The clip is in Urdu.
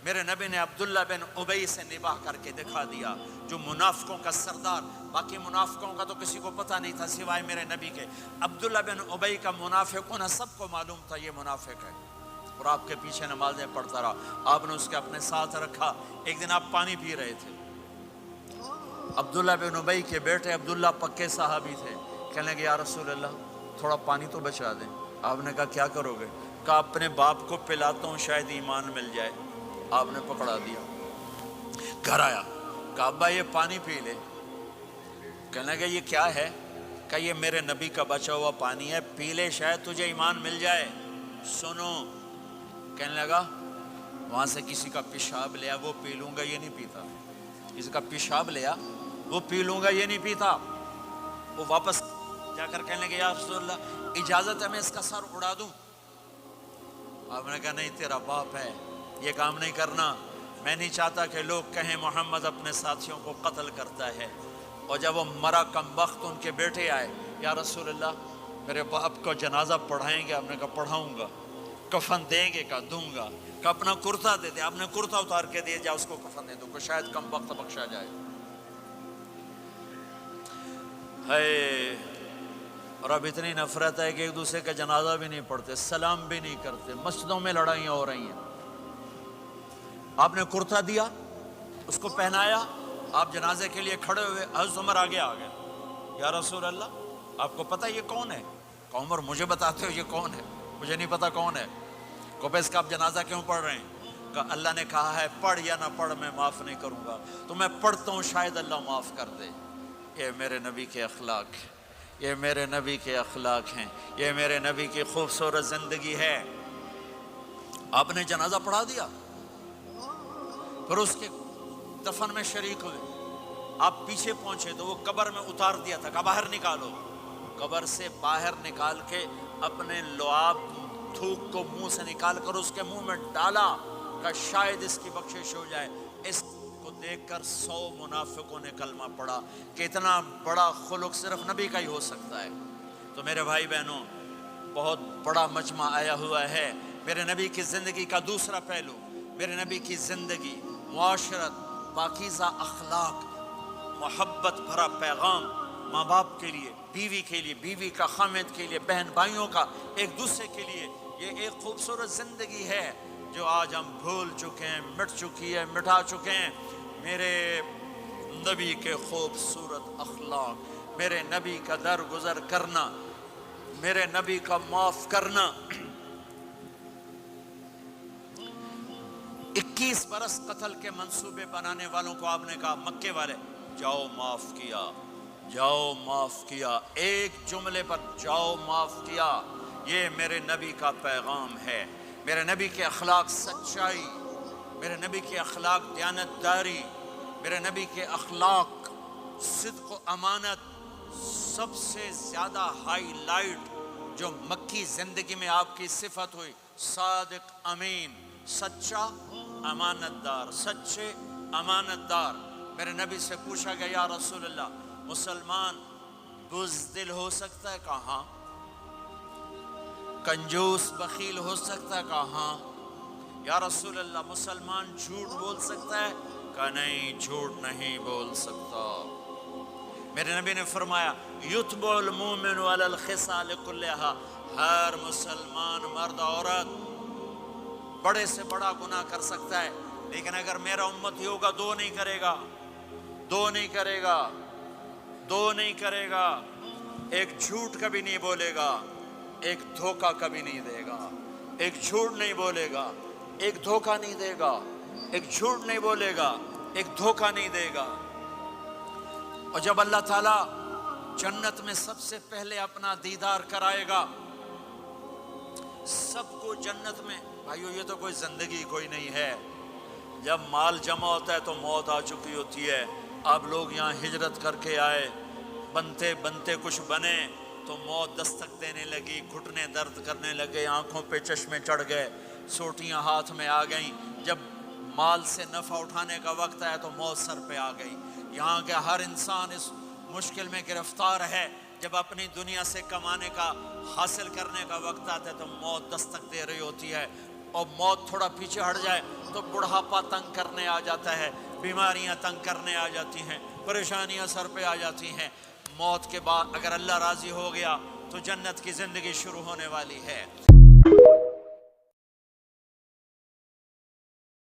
میرے نبی نے عبداللہ بن ابی سے نباہ کر کے دکھا دیا، جو منافقوں کا سردار، باقی منافقوں کا تو کسی کو پتہ نہیں تھا سوائے میرے نبی کے، عبداللہ بن ابی کا منافق ہونا سب کو معلوم تھا، یہ منافق ہے، اور آپ کے پیچھے نمازیں پڑھتا رہا، آپ نے اس کے اپنے ساتھ رکھا۔ ایک دن آپ پانی پی رہے تھے، عبداللہ بن ابی کے بیٹے عبداللہ پکے صحابی تھے، کہنے لگے یا رسول اللہ تھوڑا پانی تو بچا دیں۔ آپ نے کہا کیا کرو گے؟ کہا اپنے باپ کو پلاتا ہوں شاید ایمان مل جائے۔ آپ نے پکڑا دیا، گھر آیا، کہا ابا یہ پانی پی لے۔ کہنے لگے یہ کیا ہے؟ کہا یہ میرے نبی کا بچا ہوا پانی ہے، پی لے شاید تجھے ایمان مل جائے۔ سنو، کہنے لگا وہاں سے کسی کا پیشاب لیا وہ پی لوں گا، یہ نہیں پیتا، کسی کا پیشاب لیا وہ پی لوں گا، یہ نہیں پیتا۔ وہ واپس جا کر کہنے لگے یا رسول اللہ اجازت ہے میں اس کا سر اڑا دوں؟ آپ نے کہا نہیں، تیرا باپ ہے، یہ کام نہیں کرنا، میں نہیں چاہتا کہ لوگ کہیں محمد اپنے ساتھیوں کو قتل کرتا ہے۔ اور جب وہ مرا کم وقت ان کے بیٹے آئے، یا رسول اللہ میرے باپ کو جنازہ پڑھائیں گے؟ آپ نے کہا پڑھاؤں گا۔ کفن دیں گے؟ کہا دوں گا۔ کہ اپنا کرتا دے دے، آپ نے کرتا اتار کے دیا، جا اس کو کفن دے دو کہ شاید کم وقت بخشا جائے۔ ہے، اور اب اتنی نفرت ہے کہ ایک دوسرے کا جنازہ بھی نہیں پڑھتے، سلام بھی نہیں کرتے، مسجدوں میں لڑائیاں ہو رہی ہیں۔ آپ نے کرتا دیا، اس کو پہنایا، آپ جنازے کے لیے کھڑے ہوئے، حضرت عمر آگے آ گئے، یا رسول اللہ آپ کو پتہ یہ کون ہے؟ کہ عمر مجھے بتاتے ہو یہ کون ہے؟ مجھے نہیں پتا کون ہے۔ کہ اس کا آپ جنازہ کیوں پڑھ رہے ہیں؟ کہ اللہ نے کہا ہے پڑھ یا نہ پڑھ میں معاف نہیں کروں گا، تو میں پڑھتا ہوں شاید اللہ معاف کر دے۔ یہ میرے نبی کے اخلاق ہیں، یہ میرے نبی کے اخلاق ہیں، یہ میرے نبی کی خوبصورت زندگی ہے۔ آپ نے جنازہ پڑھا دیا، پھر اس کے دفن میں شریک ہوئے، آپ پیچھے پہنچے تو وہ قبر میں اتار دیا تھا، کہا باہر نکالو۔ قبر سے باہر نکال کے اپنے لعاب تھوک کو منہ سے نکال کر اس کے منہ میں ڈالا کہ شاید اس کی بخشش ہو جائے۔ اس کو دیکھ کر 100 منافقوں نے کلمہ پڑھا کہ اتنا بڑا خلق صرف نبی کا ہی ہو سکتا ہے۔ تو میرے بھائی بہنوں، بہت بڑا مجمع آیا ہوا ہے۔ میرے نبی کی زندگی کا دوسرا پہلو، میرے نبی کی زندگی، معاشرت، پاکیزہ اخلاق، محبت بھرا پیغام، ماں باپ کے لیے، بیوی کے لیے، بیوی کا خامد کے لیے، بہن بھائیوں کا ایک دوسرے کے لیے، یہ ایک خوبصورت زندگی ہے جو آج ہم بھول چکے ہیں، مٹ چکی ہے، مٹا چکے ہیں۔ میرے نبی کے خوبصورت اخلاق، میرے نبی کا درگزر کرنا، میرے نبی کا معاف کرنا۔ 21 برس قتل کے منصوبے بنانے والوں کو آپ نے کہا مکے والے جاؤ معاف کیا، جاؤ معاف کیا، ایک جملے پر جاؤ معاف کیا۔ یہ میرے نبی کا پیغام ہے۔ میرے نبی کے اخلاق سچائی، میرے نبی کے اخلاق دیانتداری، میرے نبی کے اخلاق صدق و امانت۔ سب سے زیادہ ہائی لائٹ جو مکی زندگی میں آپ کی صفت ہوئی، صادق امین، سچا امانت دار، سچے امانت دار۔ میرے نبی سے پوچھا گیا یا رسول اللہ مسلمان بزدل ہو سکتا ہے؟ کہا ہاں۔ کنجوس بخیل ہو سکتا ہے؟ کہا ہاں۔ یا رسول اللہ مسلمان جھوٹ بول سکتا ہے؟ کہا نہیں، جھوٹ نہیں بول سکتا۔ میرے نبی نے فرمایا یتبع المومن علی الخصال کلھا، ہر مسلمان مرد عورت بڑے سے بڑا گناہ کر سکتا ہے، لیکن اگر میرا امتی ہوگا دو نہیں کرے گا، دو نہیں کرے گا، دو نہیں کرے گا۔ ایک جھوٹ کبھی نہیں بولے گا، ایک دھوکہ کبھی نہیں دے گا۔ ایک جھوٹ نہیں بولے گا، ایک دھوکہ نہیں دے گا، ایک جھوٹ نہیں بولے گا، ایک دھوکہ نہیں دے گا۔ اور جب اللہ تعالیٰ جنت میں سب سے پہلے اپنا دیدار کرائے گا سب کو جنت میں، بھائیو یہ تو کوئی زندگی کوئی نہیں ہے۔ جب مال جمع ہوتا ہے تو موت آ چکی ہوتی ہے۔ آپ لوگ یہاں ہجرت کر کے آئے، بنتے بنتے کچھ بنے تو موت دستک دینے لگی، گھٹنے درد کرنے لگے، آنکھوں پہ چشمے چڑھ گئے، سوٹیاں ہاتھ میں آ گئیں۔ جب مال سے نفع اٹھانے کا وقت آیا تو موت سر پہ آ گئی۔ یہاں کے ہر انسان اس مشکل میں گرفتار ہے، جب اپنی دنیا سے کمانے کا، حاصل کرنے کا وقت آتا ہے تو موت دستک دے رہی ہوتی ہے۔ اور موت تھوڑا پیچھے ہٹ جائے تو بڑھاپا تنگ کرنے آ جاتا ہے، بیماریاں تنگ کرنے آ جاتی ہیں، پریشانیاں سر پہ آ جاتی ہیں۔ موت کے بعد اگر اللہ راضی ہو گیا تو جنت کی زندگی شروع ہونے والی ہے۔